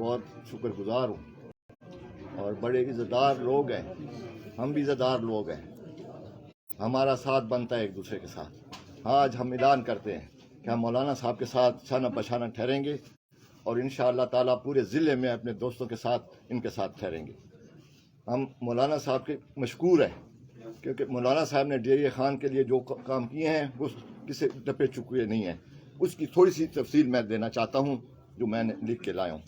بہت شکر گزار ہوں، اور بڑے عزت دار لوگ ہیں، ہم بھی عزت دار لوگ ہیں، ہمارا ساتھ بنتا ہے ایک دوسرے کے ساتھ۔ آج ہم اعلان کرتے ہیں کہ ہم مولانا صاحب کے ساتھ شانہ بشانہ ٹھہریں گے، اور انشاءاللہ تعالیٰ پورے ضلع میں اپنے دوستوں کے ساتھ ان کے ساتھ ٹھہریں گے۔ ہم مولانا صاحب کے مشکور ہیں، کیونکہ مولانا صاحب نے ڈی خان کے لیے جو کام کیے ہیں وہ کسی ٹپے چکے نہیں ہیں۔ اس کی تھوڑی سی تفصیل میں دینا چاہتا ہوں جو میں نے لکھ کے لایا ہوں۔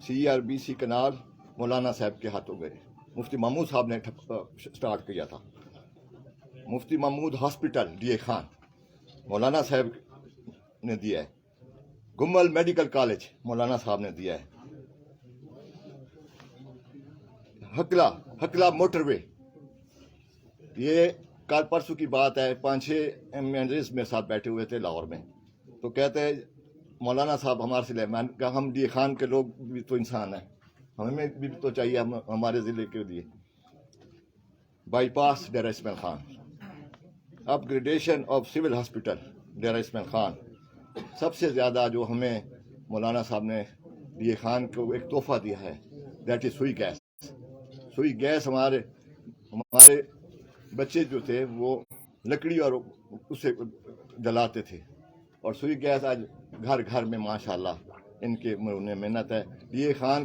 CRBC کنال مولانا صاحب کے ہاتھوں گئے، مفتی محمود صاحب نے سٹارٹ کیا تھا۔ مفتی محمود ہاسپٹل ڈی خان مولانا صاحب نے دیا ہے۔ گمل میڈیکل کالج مولانا صاحب نے دیا ہے۔ ہکلا موٹر وے، یہ کل پرسوں کی بات ہے، 5-6 MNs میرے ساتھ بیٹھے ہوئے تھے لاہور میں، تو کہتے ہیں مولانا صاحب ہمارے سے لے، میں نے کہا ہم ڈی خان کے لوگ بھی تو انسان ہیں، ہمیں بھی تو چاہیے ہمارے ضلع کے لیے۔ Bypass Dera Ismail Khan, upgradation of civil hospital Dera Ismail Khan. سب سے زیادہ جو ہمیں مولانا صاحب نے ڈی خان کو ایک تحفہ دیا ہے، دیٹ از سوئی گیس۔ سوئی گیس ہمارے بچے جو تھے وہ لکڑی اور اسے جلاتے تھے، اور سوئی گیس آج گھر گھر میں ماشاءاللہ ان کے محنت ہے۔ ڈی خان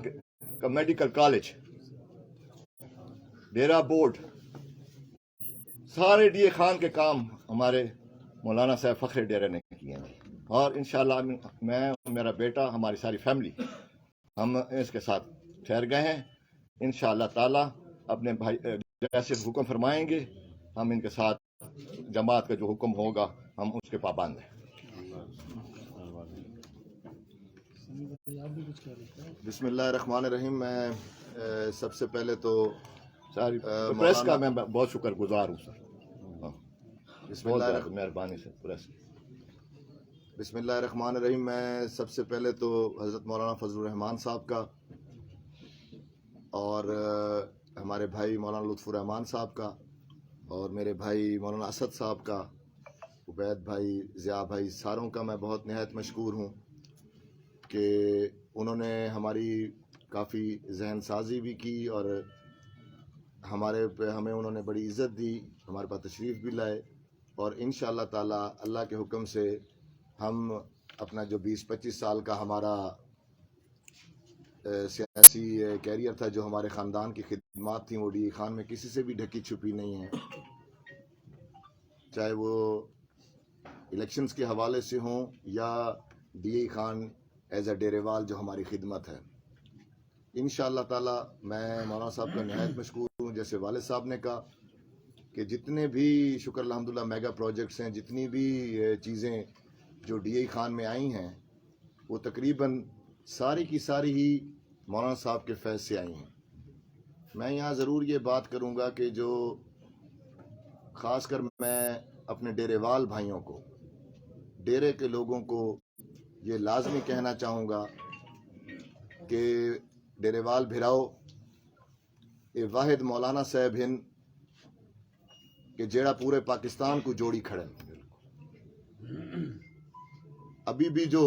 کا میڈیکل کالج، ڈیرہ بورڈ، سارے ڈی خان کے کام ہمارے مولانا صاحب فخر ڈیرہ نے کیے ہیں، اور انشاءاللہ میں، میرا بیٹا، ہماری ساری فیملی ہم اس کے ساتھ ٹھہر گئے ہیں۔ انشاءاللہ تعالیٰ اپنے بھائی جیسے حکم فرمائیں گے، ہم ان کے ساتھ جماعت کا جو حکم ہوگا ہم اس کے پابند ہیں۔ بسم اللہ الرحمن الرحیم۔ میں سب سے پہلے تو ساری پریس کا میں بہت شکر گزار ہوں سر، بسم اللہ مہربانی سے پریس۔ بسم اللہ الرحمن الرحیم۔ میں سب سے پہلے تو حضرت مولانا فضل الرحمان صاحب کا، اور ہمارے بھائی مولانا لطف الرحمان صاحب کا، اور میرے بھائی مولانا اسد صاحب کا، عبید بھائی، ضیاء بھائی، ساروں کا میں بہت نہایت مشکور ہوں کہ انہوں نے ہماری کافی ذہن سازی بھی کی، اور ہمیں انہوں نے بڑی عزت دی، ہمارے پاس تشریف بھی لائے، اور انشاءاللہ تعالیٰ اللہ کے حکم سے ہم اپنا جو 20-25 سال کا ہمارا سیاسی کیریئر تھا، جو ہمارے خاندان کی خدمات تھیں، وہ ڈی خان میں کسی سے بھی ڈھکی چھپی نہیں ہیں، چاہے وہ الیکشنز کے حوالے سے ہوں یا ڈی خان ایز اے ڈیرے وال جو ہماری خدمت ہے۔ انشاءاللہ تعالیٰ میں مولانا صاحب کا نہایت مشکور ہوں۔ جیسے والد صاحب نے کہا کہ جتنے بھی شکر الحمدللہ میگا پروجیکٹس ہیں، جتنی بھی چیزیں جو ڈی خان میں آئی ہیں، وہ تقریباً ساری کی ساری ہی مولانا صاحب کے فیض سے آئی ہیں۔ میں یہاں ضرور یہ بات کروں گا کہ جو خاص کر میں اپنے ڈیرے وال بھائیوں کو، ڈیرے کے لوگوں کو یہ لازمی کہنا چاہوں گا کہ ڈیرے وال بھراؤ، یہ واحد مولانا صاحب ہن کہ جیڑا پورے پاکستان کو جوڑی کھڑے۔ ابھی بھی جو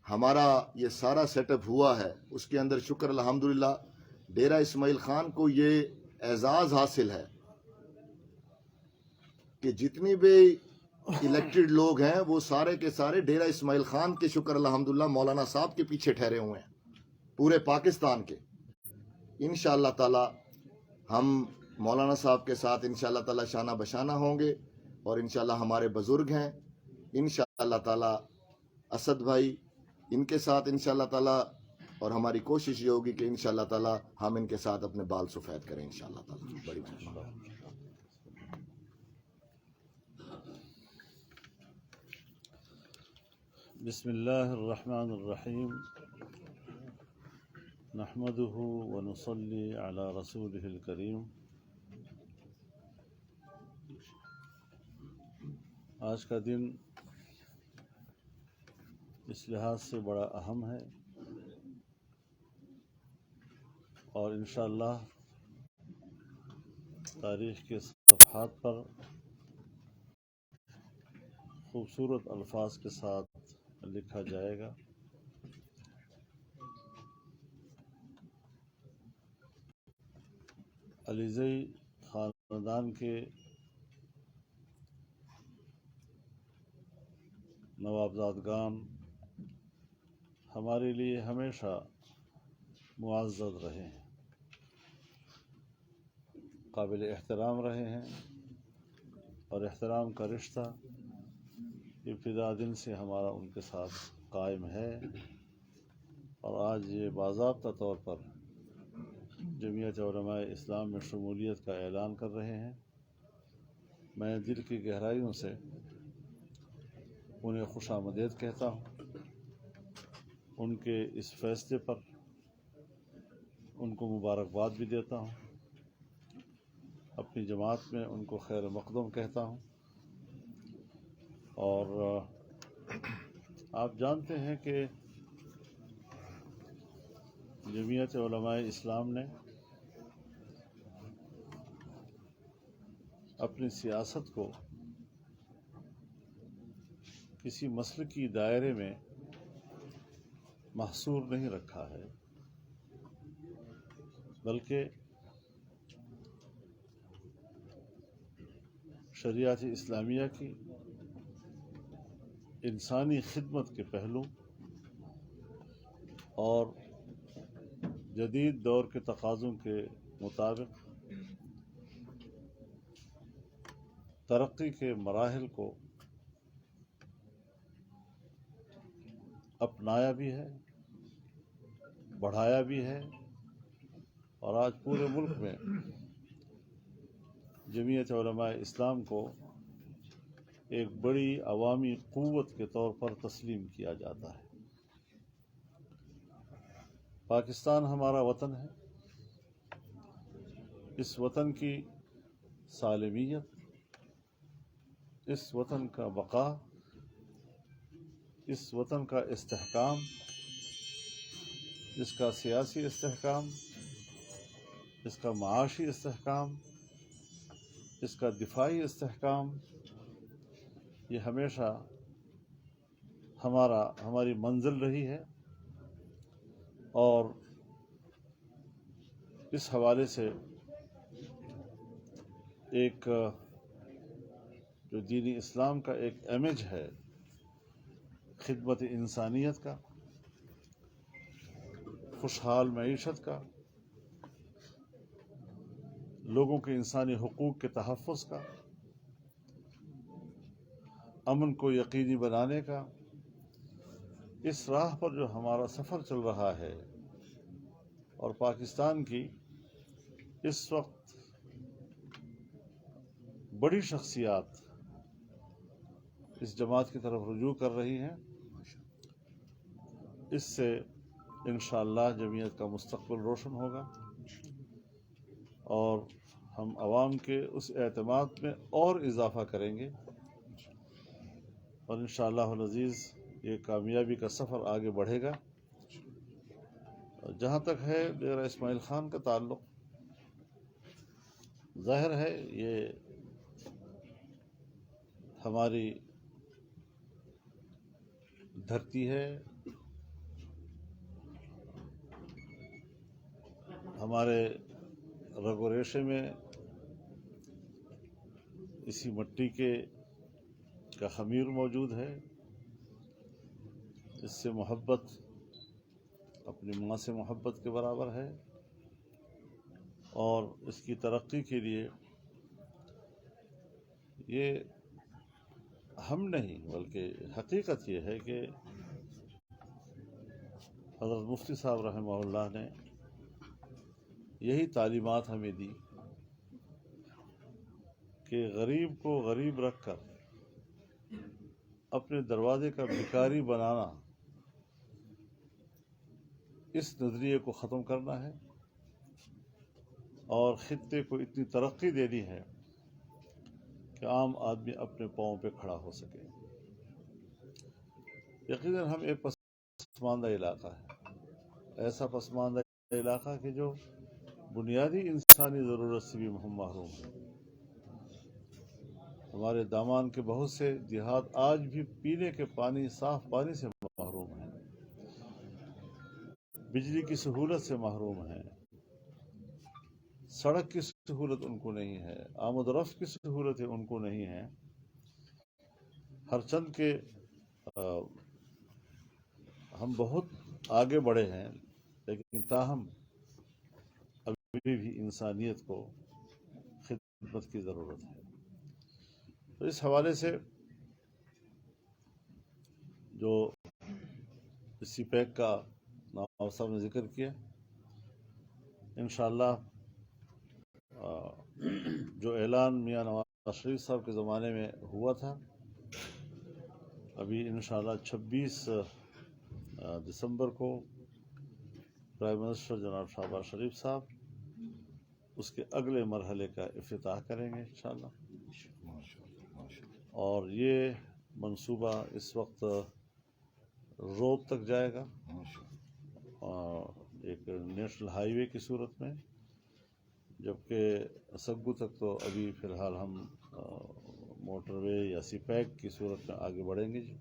ہمارا یہ سارا سیٹ اپ ہوا ہے، اس کے اندر شکر الحمدللہ ڈیرہ اسماعیل خان کو یہ اعزاز حاصل ہے کہ جتنی بھی الیکٹڈ لوگ ہیں وہ سارے کے سارے ڈیرہ اسماعیل خان کے شکر الحمدللہ مولانا صاحب کے پیچھے ٹھہرے ہوئے ہیں، پورے پاکستان کے۔ انشاءاللہ تعالی ہم مولانا صاحب کے ساتھ انشاءاللہ تعالی شانہ بشانہ ہوں گے، اور انشاءاللہ ہمارے بزرگ ہیں انشاءاللہ تعالی اسد بھائی، ان کے ساتھ انشاءاللہ تعالی، اور ہماری کوشش یہ ہوگی کہ انشاءاللہ تعالی ہم ان کے ساتھ اپنے بال سفید کریں انشاءاللہ تعالی۔ بڑی مہربانی۔ بسم اللہ الرحمن الرحیم، نحمده ونصلی علی رسولہ الکریم۔ آج کا دن اس لحاظ سے بڑا اہم ہے، اور انشاءاللہ تاریخ کے صفحات پر خوبصورت الفاظ کے ساتھ لکھا جائے گا۔ علیزئی خاندان کے نوابزادگان ہمارے لیے ہمیشہ معزز رہے ہیں، قابل احترام رہے ہیں، اور احترام کا رشتہ ابتدا دن سے ہمارا ان کے ساتھ قائم ہے، اور آج یہ باضابطہ طور پر جمعیت علماء اسلام میں شمولیت کا اعلان کر رہے ہیں۔ میں دل کی گہرائیوں سے انہیں خوش آمدید کہتا ہوں۔ ان کے اس فیصلے پر ان کو مبارکباد بھی دیتا ہوں، اپنی جماعت میں ان کو خیر مقدم کہتا ہوں۔ اور آپ جانتے ہیں کہ جمعیت علماء اسلام نے اپنی سیاست کو کسی مسلکی دائرے میں محصور نہیں رکھا ہے، بلکہ شریعت اسلامیہ کی انسانی خدمت کے پہلو اور جدید دور کے تقاضوں کے مطابق ترقی کے مراحل کو اپنایا بھی ہے، بڑھایا بھی ہے، اور آج پورے ملک میں جمعیت علماء اسلام کو ایک بڑی عوامی قوت کے طور پر تسلیم کیا جاتا ہے۔ پاکستان ہمارا وطن ہے، اس وطن کی سالمیت، اس وطن کا بقا، اس وطن کا استحکام، اس کا سیاسی استحکام، اس کا معاشی استحکام، اس کا دفاعی استحکام، یہ ہمیشہ ہماری منزل رہی ہے، اور اس حوالے سے ایک جو دین اسلام کا ایک امیج ہے خدمت انسانیت کا، خوشحال معیشت کا، لوگوں کے انسانی حقوق کے تحفظ کا، امن کو یقینی بنانے کا، اس راہ پر جو ہمارا سفر چل رہا ہے، اور پاکستان کی اس وقت بڑی شخصیات اس جماعت کی طرف رجوع کر رہی ہیں، اس سے انشاءاللہ جمعیت کا مستقبل روشن ہوگا، اور ہم عوام کے اس اعتماد میں اور اضافہ کریں گے، اور انشاءاللہ العزیز یہ کامیابی کا سفر آگے بڑھے گا۔ جہاں تک ہے ڈیرہ اسماعیل خان کا تعلق، ظاہر ہے یہ ہماری دھرتی ہے، ہمارے رگ و ریشے میں اسی مٹی کا خمیر موجود ہے۔ اس سے محبت اپنی ماں سے محبت کے برابر ہے، اور اس کی ترقی کے لیے یہ ہم نہیں بلکہ حقیقت یہ ہے کہ حضرت مفتی صاحب رحمہ اللہ نے یہی تعلیمات ہمیں دی کہ غریب کو غریب رکھ کر اپنے دروازے کا بھکاری بنانا، اس نظریے کو ختم کرنا ہے، اور خطے کو اتنی ترقی دینی ہے کہ عام آدمی اپنے پاؤں پہ کھڑا ہو سکے۔ یقیناً ہم ایک پسماندہ علاقہ ہے، ایسا پسماندہ علاقہ کہ جو بنیادی انسانی ضرورت سے بھی ہم محروم ہیں، ہمارے دامان کے بہت سے دیہات آج بھی پینے کے پانی، صاف پانی سے محروم ہیں، بجلی کی سہولت سے محروم ہیں، سڑک کی سہولت ان کو نہیں ہے، آمد و رفت کی سہولتیں ان کو نہیں ہیں۔ ہر چند کے ہم بہت آگے بڑھے ہیں، لیکن تاہم ابھی بھی انسانیت کو خدمت کی ضرورت ہے۔ تو اس حوالے سے جو سی پیک کا نواب صاحب نے ذکر کیا، انشاءاللہ جو اعلان میاں نواز شریف صاحب کے زمانے میں ہوا تھا، ابھی انشاءاللہ 26 دسمبر کو پرائم منسٹر جناب شہباز شریف صاحب اس کے اگلے مرحلے کا افتتاح کریں گے انشاءاللہ، اور یہ منصوبہ اس وقت روڈ تک جائے گا، ایک نیشنل ہائی وے کی صورت میں، جبکہ سگو تک تو ابھی فی الحال ہم موٹر وے یا سی پیک کی صورت میں آگے بڑھیں گے جی۔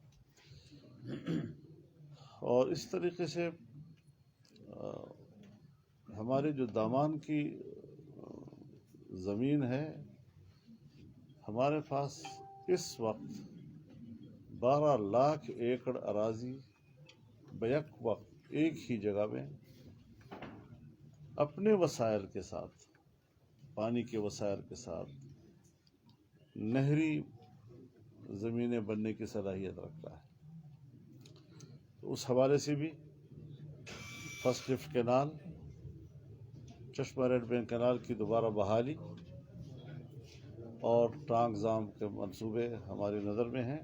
اور اس طریقے سے ہمارے جو دامان کی زمین ہے، ہمارے پاس اس وقت 12 لاکھ ایکڑ اراضی بیک وقت ایک ہی جگہ میں اپنے وسائل کے ساتھ، پانی کے وسائل کے ساتھ نہری زمینیں بننے کی صلاحیت رکھتا ہے۔ تو اس حوالے سے بھی فرسٹ لفٹ کینال، چشمہ ریڈ بینک کینال کی دوبارہ بحالی اور ٹانگزام کے منصوبے ہماری نظر میں ہیں۔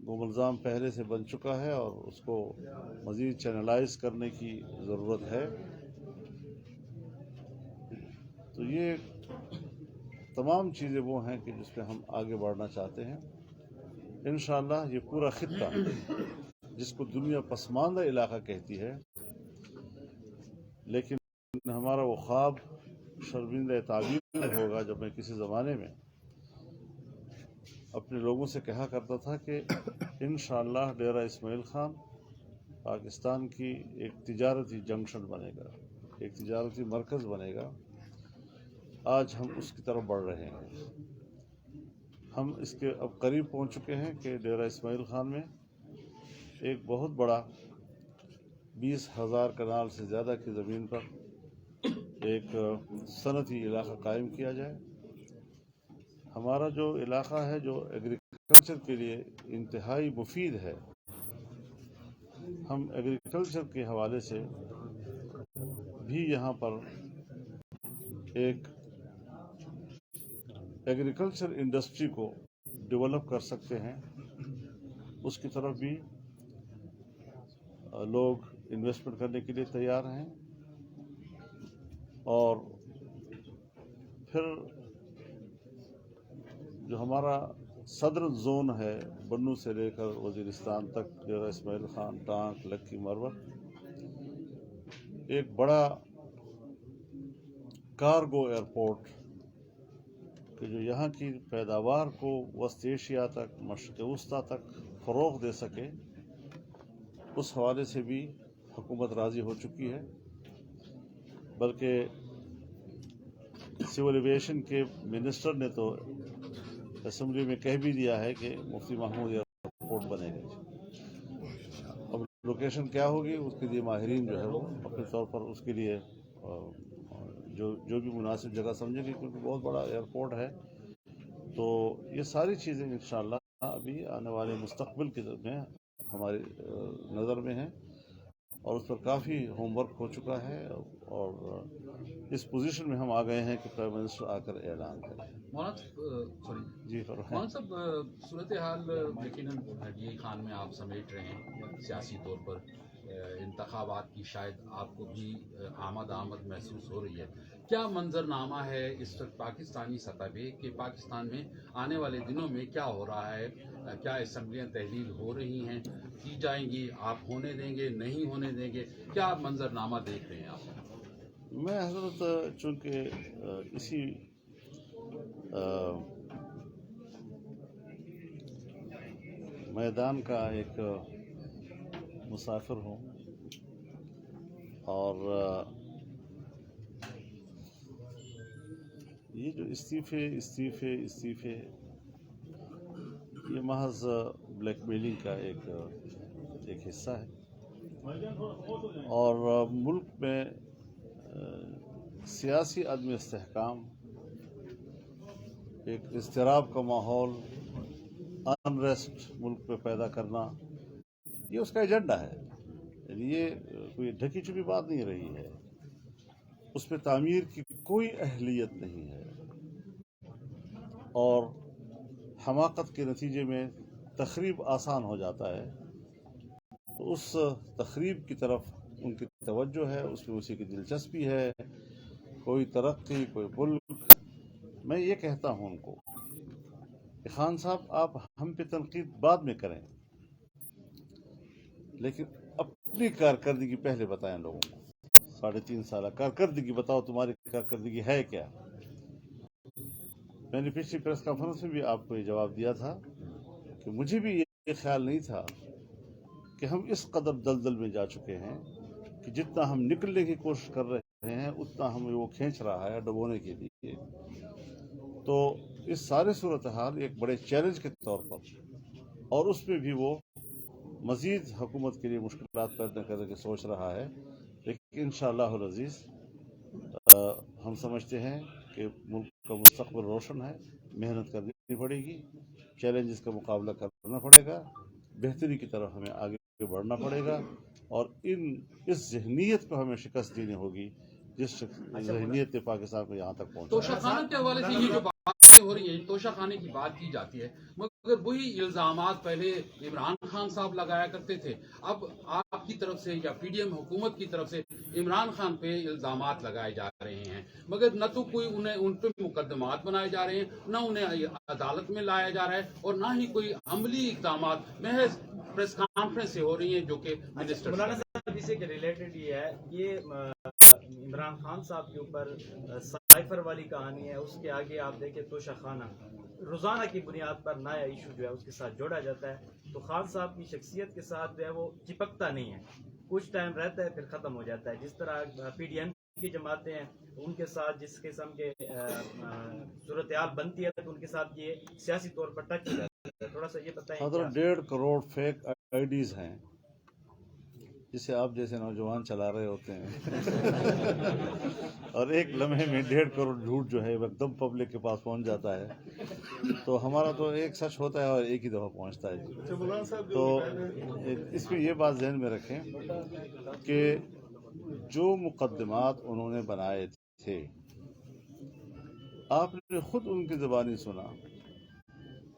گوملزام پہلے سے بن چکا ہے اور اس کو مزید چینلائز کرنے کی ضرورت ہے۔ تو یہ تمام چیزیں وہ ہیں کہ جس پہ ہم آگے بڑھنا چاہتے ہیں۔ انشاءاللہ یہ پورا خطہ جس کو دنیا پسماندہ علاقہ کہتی ہے، لیکن ہمارا وہ خواب شرمندہ تعبیر ہوگا جب میں کسی زمانے میں اپنے لوگوں سے کہا کرتا تھا کہ انشاءاللہ ڈیرہ اسماعیل خان پاکستان کی ایک تجارتی جنکشن بنے گا، ایک تجارتی مرکز بنے گا۔ آج ہم اس کی طرف بڑھ رہے ہیں، ہم اس کے اب قریب پہنچ چکے ہیں کہ ڈیرہ اسماعیل خان میں ایک بہت بڑا 20,000 کنال سے زیادہ کی زمین پر ایک صنعتی علاقہ قائم کیا جائے۔ ہمارا جو علاقہ ہے جو ایگریکلچر کے لیے انتہائی مفید ہے، ہم ایگریکلچر کے حوالے سے بھی یہاں پر ایک ایگریکلچر انڈسٹری کو ڈیولپ کر سکتے ہیں۔ اس کی طرف بھی لوگ انویسٹمنٹ کرنے کے لیے تیار ہیں، اور پھر جو ہمارا صدر زون ہے بنو سے لے کر وزیرستان تک، ڈیرہ اسماعیل خان، ٹانک، لکی، مروت، ایک بڑا کارگو ایئرپورٹ کہ جو یہاں کی پیداوار کو وسط ایشیا تک، مشرق وسطیٰ تک فروغ دے سکے، اس حوالے سے بھی حکومت راضی ہو چکی ہے۔ بلکہ سول ایویشن کے منسٹر نے تو اسمبلی میں کہہ بھی دیا ہے کہ مفتی محمود ایئرپورٹ بنے گا۔ اب لوکیشن کیا ہوگی اس کے لیے ماہرین جو ہے وہ اپنے طور پر اس کے لیے جو بھی مناسب جگہ سمجھیں گے، کیونکہ بہت بڑا ایئرپورٹ ہے۔ تو یہ ساری چیزیں انشاءاللہ ابھی آنے والے مستقبل کے میں ہماری نظر میں ہیں، اور اس پر کافی ہوم ورک ہو چکا ہے، اور اس پوزیشن میں ہم آ گئے ہیں کہ پرائم منسٹر آ کر اعلان کریں۔ جی مولانا صاحب، صورتحال یقیناً ڈی خان میں آپ سمیٹ رہے ہیں سیاسی طور پر، انتخابات کی شاید آپ کو بھی آمد محسوس ہو رہی ہے۔ کیا منظر نامہ ہے اس وقت پاکستانی سطح پہ کہ پاکستان میں آنے والے دنوں میں کیا ہو رہا ہے؟ کیا اسمبلیاں تحلیل ہو رہی ہیں، کی جائیں گی؟ آپ ہونے دیں گے، نہیں ہونے دیں گے؟ کیا منظر نامہ دیکھ رہے ہیں آپ؟ میں حضرت چونکہ اسی میدان کا ایک مسافر ہوں اور یہ جو استعفے یہ محض بلیک میلنگ کا ایک حصہ ہے اور ملک میں سیاسی عدم استحکام، ایک اضطراب کا ماحول، انریسٹ ملک میں پیدا کرنا، یہ اس کا ایجنڈا ہے. یعنی یہ کوئی ڈھکی چھپی بات نہیں رہی ہے، اس پہ تعمیر کی کوئی اہلیت نہیں ہے اور حماقت کے نتیجے میں تخریب آسان ہو جاتا ہے. تو اس تخریب کی طرف ان کی توجہ ہے، اس میں اسی کی دلچسپی ہے. کوئی ترقی، کوئی ملک. میں یہ کہتا ہوں ان کو کہ خان صاحب آپ ہم پہ تنقید بعد میں کریں، لیکن اپنی کارکردگی پہلے بتائیں لوگوں کو. 3.5 سالہ کارکردگی بتاؤ، تمہاری کارکردگی ہے کیا؟ میں نے پچھلی پریس کانفرنس میں بھی آپ کو یہ جواب دیا تھا کہ مجھے بھی یہ خیال نہیں تھا کہ ہم اس قدر دلدل میں جا چکے ہیں کہ جتنا ہم نکلنے کی کوشش کر رہے ہیں اتنا ہمیں وہ کھینچ رہا ہے ڈبونے کے لیے. تو اس سارے صورتحال ایک بڑے چیلنج کے طور پر، اور اس میں بھی وہ مزید حکومت کے لیے مشکلات پیدا کرنے کی سوچ رہا ہے. لیکن انشاءاللہ العزیز ہم سمجھتے ہیں کہ ملک کا مستقبل روشن ہے. محنت کرنی پڑے گی، چیلنجز کا مقابلہ کرنا پڑے گا، بہتری کی طرف ہمیں آگے بڑھنا پڑے گا اور اس ذہنیت کو ہمیں شکست دینی ہوگی جس ذہنیت نے پاکستان کو یہاں تک پہنچا. توشہ خانہ کے حوالے سے یہ جو باتیں ہو رہی ہیں، توشہ خانے کی بات کی جاتی ہے، مگر وہی الزامات پہلے عمران خان صاحب لگایا کرتے تھے. اب آپ کی طرف سے یا پی ڈی ایم حکومت کی طرف سے عمران خان پہ الزامات لگائے جا رہے ہیں، مگر نہ تو کوئی ان پہ مقدمات بنائے جا رہے ہیں، نہ انہیں عدالت میں لایا جا رہا ہے، اور نہ ہی کوئی عملی اقدامات محض پریس کانفرنس سے ہو رہی ہیں جو کہ منسٹر. مولانا صاحب اسی کے ریلیٹڈ یہ ہے، یہ عمران خان صاحب کے اوپر سائفر والی کہانی ہے. اس کے آگے آپ دیکھیں توشہ خانہ، روزانہ کی بنیاد پر نیا ایشو جو ہے اس کے ساتھ جوڑا جاتا ہے. تو خان صاحب کی شخصیت کے ساتھ جو ہے وہ چپکتا نہیں ہے، کچھ ٹائم رہتا ہے پھر ختم ہو جاتا ہے. جس طرح پی ڈی ایم کی جماعتیں ہیں ان کے ساتھ جس قسم کے صورتحال بنتی ہے تو ان کے ساتھ یہ سیاسی طور پر ٹچ ہو جاتا ہے. تھوڑا سا یہ بتائیں. 1.5 کروڑ فیک آئی ڈیز ہیں جسے آپ جیسے نوجوان چلا رہے ہوتے ہیں اور ایک لمحے میں 1.5 کروڑ جھوٹ جو ہے ایک دم پبلک کے پاس پہنچ جاتا ہے. تو ہمارا تو ایک سچ ہوتا ہے اور ایک ہی دفعہ پہنچتا ہے. تو اس میں یہ بات ذہن میں رکھیں کہ جو مقدمات انہوں نے بنائے تھے آپ نے خود ان کی زبانی سنا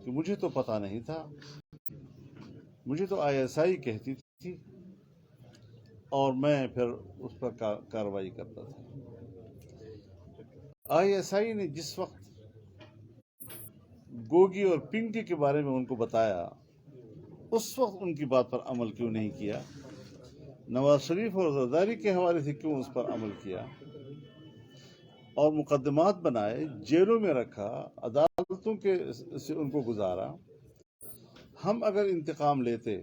کہ مجھے تو پتہ نہیں تھا، مجھے تو آئی ایس آئی کہتی تھی اور میں پھر اس پر کارروائی کرتا تھا. آئی ایس آئی نے جس وقت گوگی اور پنکی کے بارے میں ان کو بتایا اس وقت ان کی بات پر عمل کیوں نہیں کیا؟ نواز شریف اور زرداری کے حوالے سے کیوں اس پر عمل کیا؟ اور مقدمات بنائے، جیلوں میں رکھا، عدالتوں کے سے ان کو گزارا. ہم اگر انتقام لیتے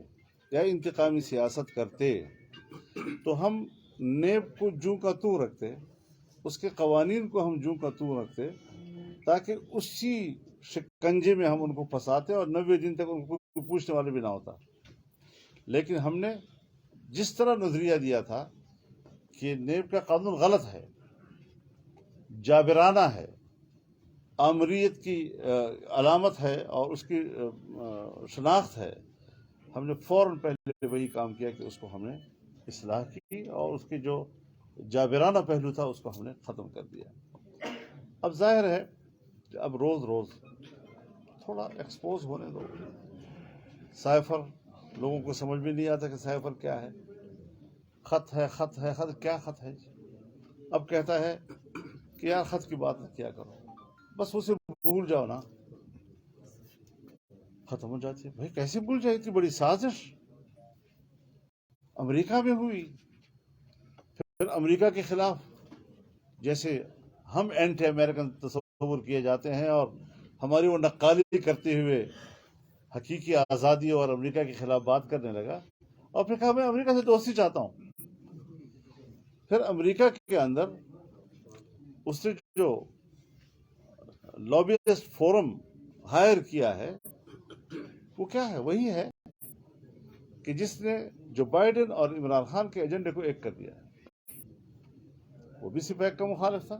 یا انتقامی سیاست کرتے تو ہم نیب کو جوں کا توں رکھتے، اس کے قوانین کو ہم جوں کا توں رکھتے تاکہ اسی شکنجے میں ہم ان کو پھنساتے اور 90 دن تک ان کو پوچھنے والے بھی نہ ہوتا. لیکن ہم نے جس طرح نظریہ دیا تھا کہ نیب کا قانون غلط ہے، جابرانہ ہے، آمریت کی علامت ہے اور اس کی شناخت ہے، ہم نے فوراً پہلے وہی کام کیا کہ اس کو ہم نے اصلاح کی اور اس کی جو جابرانہ پہلو تھا اس کو ہم نے ختم کر دیا. اب ظاہر ہے کہ اب روز روز تھوڑا ایکسپوز ہونے دو. سائفر لوگوں کو سمجھ میں نہیں آتا کہ سائفر کیا ہے. خط ہے، خط ہے، خط کیا خط ہے؟ اب کہتا ہے کہ یار خط کی بات کیا کرو، بس اسے بھول جاؤ نا، ختم ہو جاتی ہے. بھائی کیسے بھول جائے؟ اتنی بڑی سازش امریکہ میں ہوئی، پھر امریکہ کے خلاف جیسے ہم اینٹی امریکن تصور کیے جاتے ہیں اور ہماری وہ نقالی کرتے ہوئے حقیقی آزادی اور امریکہ کے خلاف بات کرنے لگا اور پھر کہا میں امریکہ سے دوستی چاہتا ہوں. پھر امریکہ کے اندر اس نے جو لابیسٹ فورم ہائر کیا ہے وہ کیا ہے؟ وہی ہے کہ جس نے جو بائیڈن اور عمران خان کے ایجنڈے کو ایک کر دیا ہے. وہ بھی سپیک کا مخالف تھا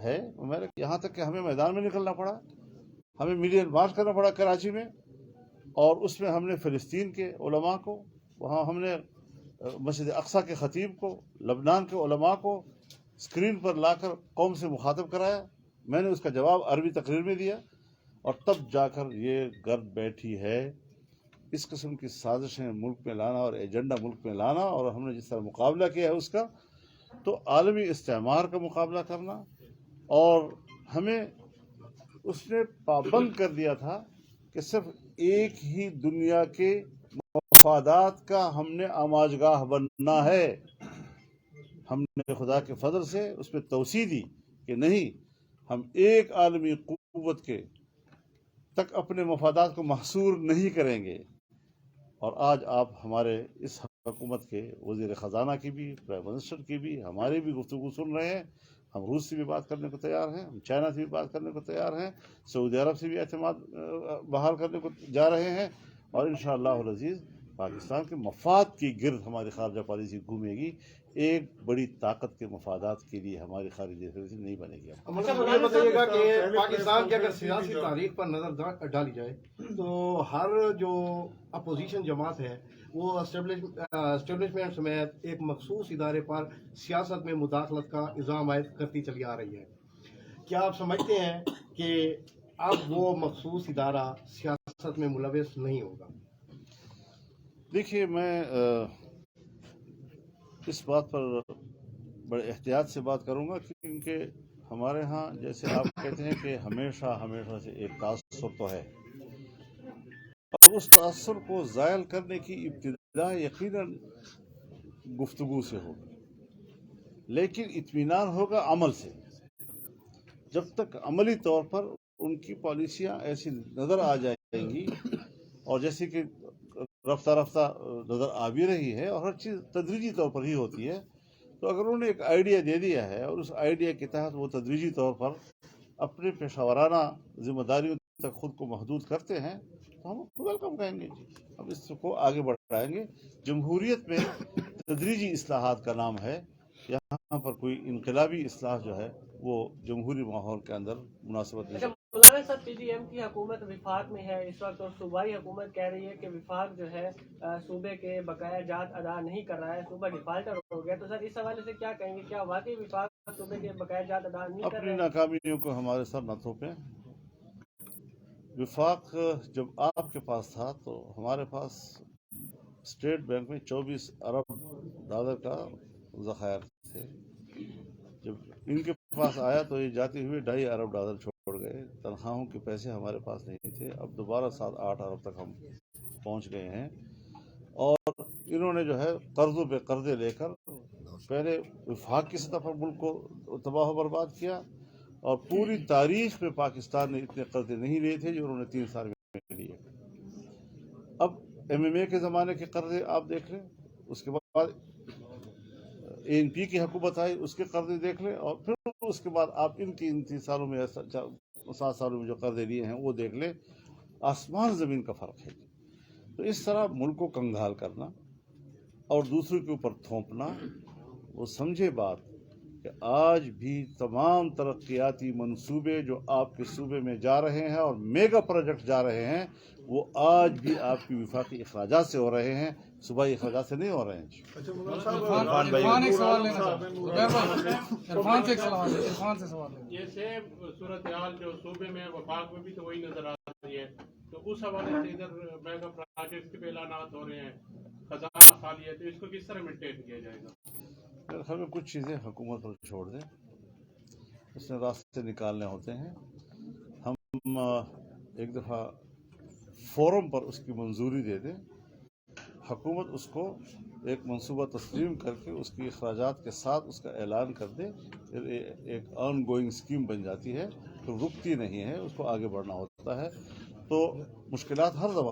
ہے. یہاں تک کہ ہمیں میدان میں نکلنا پڑا, ہمیں میڈین مارچ کرنا پڑا کراچی میں, اور اس میں ہم نے فلسطین کے علماء کو, وہاں ہم نے مسجد اقصیٰ کے خطیب کو, لبنان کے علماء کو اسکرین پر لا کر قوم سے مخاطب کرایا. میں نے اس کا جواب عربی تقریر میں دیا, اور تب جا کر یہ گرد بیٹھی ہے. اس قسم کی سازشیں ملک میں لانا اور ایجنڈا ملک میں لانا, اور ہم نے جس طرح مقابلہ کیا ہے اس کا, تو عالمی استعمار کا مقابلہ کرنا. اور ہمیں اس نے پابند کر دیا تھا کہ صرف ایک ہی دنیا کے مفادات کا ہم نے آماجگاہ بننا ہے. ہم نے خدا کے فضل سے اس میں توسیع دی کہ نہیں, ہم ایک عالمی قوت کے تک اپنے مفادات کو محصور نہیں کریں گے. اور آج آپ ہمارے اس حکومت کے وزیر خزانہ کی بھی, پرائم منسٹر کی بھی, ہماری بھی گفتگو سن رہے ہیں. ہم روس سے بھی بات کرنے کو تیار ہیں, ہم چائنا سے بھی بات کرنے کو تیار ہیں, سعودی عرب سے بھی اعتماد بحال کرنے کو جا رہے ہیں, اور انشاءاللہ العزیز پاکستان کے مفاد کی گرد ہماری خارجہ پالیسی گھومے گی. ایک بڑی طاقت کے مفادات کے لیے ہماری خارجہ پالیسی نہیں بنے گی. یہ بتائیے گا کہ پاکستان کی اگر سیاسی تاریخ پر نظر ڈالی جائے تو ہر جو اپوزیشن جماعت ہے وہ اسٹیبلشمنٹ سمیت ایک مخصوص ادارے پر سیاست میں مداخلت کا الزام عائد کرتی چلی آ رہی ہے. کیا آپ سمجھتے ہیں کہ اب وہ مخصوص ادارہ سیاست میں ملوث نہیں ہوگا؟ دیکھیے, میں اس بات پر بڑے احتیاط سے بات کروں گا, کیونکہ ہمارے ہاں جیسے آپ کہتے ہیں کہ ہمیشہ سے ایک تاثر تو ہے, اور اس تاثر کو زائل کرنے کی ابتدا یقیناً گفتگو سے ہوگی, لیکن اطمینان ہوگا عمل سے. جب تک عملی طور پر ان کی پالیسیاں ایسی نظر آ جائیں گی, اور جیسے کہ رفتہ نظر آ بھی رہی ہے, اور ہر چیز تدریجی طور پر ہی ہوتی ہے, تو اگر انہوں نے ایک آئیڈیا دے دیا ہے اور اس آئیڈیا کے تحت وہ تدریجی طور پر اپنے پیشہ ورانہ ذمہ داریوں تک خود کو محدود کرتے ہیں, تو ہم ویلکم کہیں گے. ہم اس کو آگے بڑھائیں گے. جمہوریت میں تدریجی اصلاحات کا نام ہے. یہاں پر کوئی انقلابی اصلاح جو ہے وہ جمہوری ماحول کے اندر مناسبت نہیں. مولانا صاحب, پی ڈی ایم کی حکومت وفاق میں ہے اس وقت, اور صوبائی حکومت کہہ رہی ہے کہ وفاق جو ہے صوبے کے بقایا جات ادا نہیں کر رہا ہے, صوبہ ڈیفالٹر ہو گیا. تو سر اس حوالے سے کیا کہیں گے, کیا واقعی وفاق صوبے کے بقایا جات ادا نہیں کر رہے؟ اپنی ناکامیوں کو ہمارے سر نہ تھوپیں. وفاق جب آپ کے پاس تھا تو ہمارے پاس اسٹیٹ بینک میں 24 ارب ڈالر کا ذخائر تھے. جب ان کے پاس آیا تو یہ جاتے ہوئے 2.5 ارب ڈالر چھوڑ گئے. تنخواہوں کے پیسے ہمارے پاس نہیں تھے. اب دوبارہ 7-8 ارب تک ہم پہنچ گئے ہیں, اور انہوں نے جو ہے قرضوں پہ قرضے لے کر پہلے وفاق کی سطح پر ملک کو تباہ و برباد کیا, اور پوری تاریخ میں پاکستان نے اتنے قرضے نہیں لیے تھے جو انہوں نے 3 سال میں لیے. اب MMA کے زمانے کے قرضے آپ دیکھ لیں, اس کے بعد ANP کی حکومت آئی, اس کے قرضے دیکھ لیں, اور پھر اس کے بعد آپ ان 3 سالوں میں 7 سالوں میں جو قرضے لیے ہیں وہ دیکھ لیں. آسمان زمین کا فرق ہے. تو اس طرح ملک کو کنگال کرنا اور دوسروں کے اوپر تھوپنا, وہ سمجھے بات کہ آج بھی تمام ترقیاتی منصوبے جو آپ کے صوبے میں جا رہے ہیں اور میگا پروجیکٹ جا رہے ہیں, وہ آج بھی آپ کی وفاقی اخراجات سے ہو رہے ہیں, صوبائی اخراجات سے نہیں ہو رہے ہیں. یہ سیم صورتحال جو صوبے میں وفاق میں بھی تو وہی نظر آ رہی ہے, تو اس حوالے سے ادھر میگا پروجیکٹ کے اعلانات ہو رہے ہیں, خزانہ خالی ہے, تو اس کو کس طرح مینٹین کیا جائے گا؟ ہمیں کچھ چیزیں حکومت پر چھوڑ دیں, اس نے راستے نکالنے ہوتے ہیں. ہم ایک دفعہ فورم پر اس کی منظوری دے دیں, حکومت اس کو ایک منصوبہ تسلیم کر کے اس کی اخراجات کے ساتھ اس کا اعلان کر دے, پھر ایک آن گوئنگ اسکیم بن جاتی ہے, تو رکتی نہیں ہے, اس کو آگے بڑھنا ہوتا ہے. تو مشکلات ہر دفعہ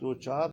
2-4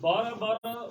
12-12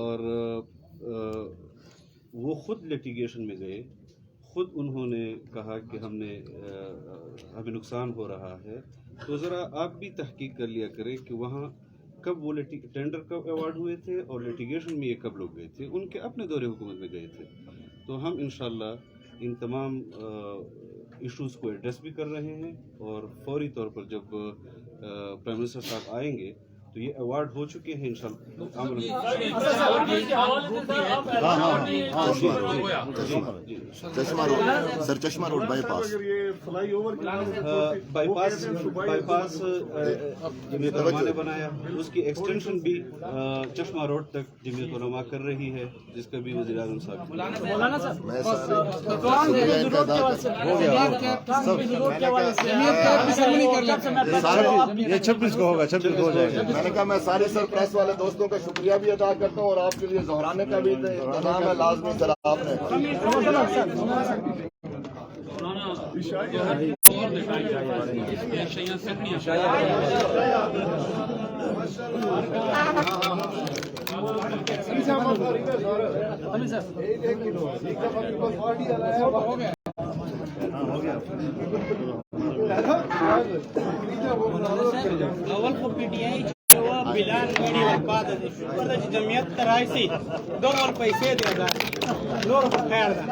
اور وہ خود لیٹیگیشن میں گئے، خود انہوں نے کہا کہ ہمیں نقصان ہو رہا ہے. تو ذرا آپ بھی تحقیق کر لیا کریں کہ وہاں کب وہ ٹینڈر کب ایوارڈ ہوئے تھے اور لیٹیگیشن میں یہ کب لوگ گئے تھے. ان کے اپنے دور حکومت میں گئے تھے. تو ہم انشاءاللہ ان تمام ایشوز کو ایڈریس بھی کر رہے ہیں، اور فوری طور پر جب پرائم منسٹر صاحب آئیں گے تو یہ ایوارڈ ہو چکے ہیں انشاءاللہ. چشمہ روڈ سر، چشمہ روڈ بائی پاس، اگر یہ فلائی اوور بائی پاس جمعیت علماء نے بنایا، اس کی ایکسٹینشن بھی چشمہ روڈ تک جمعیت علماء کر رہی ہے، جس کا بھی وزیر اعظم صاحب میں یہ 26 کو ہوگا، 26 کو ہو جائے گا. میں نے کہا میں سارے سر پریس والے دوستوں کا شکریہ بھی ادا کرتا ہوں، اور آپ کے لیے دہرانے کا بھی انتظام ہے لازمی. سر آپ نے اول کو پی ٹی آئی بلان غړي ورپاته دي شکر د جمعیت ته راشي دومره پیسې دی دا نور خیر ده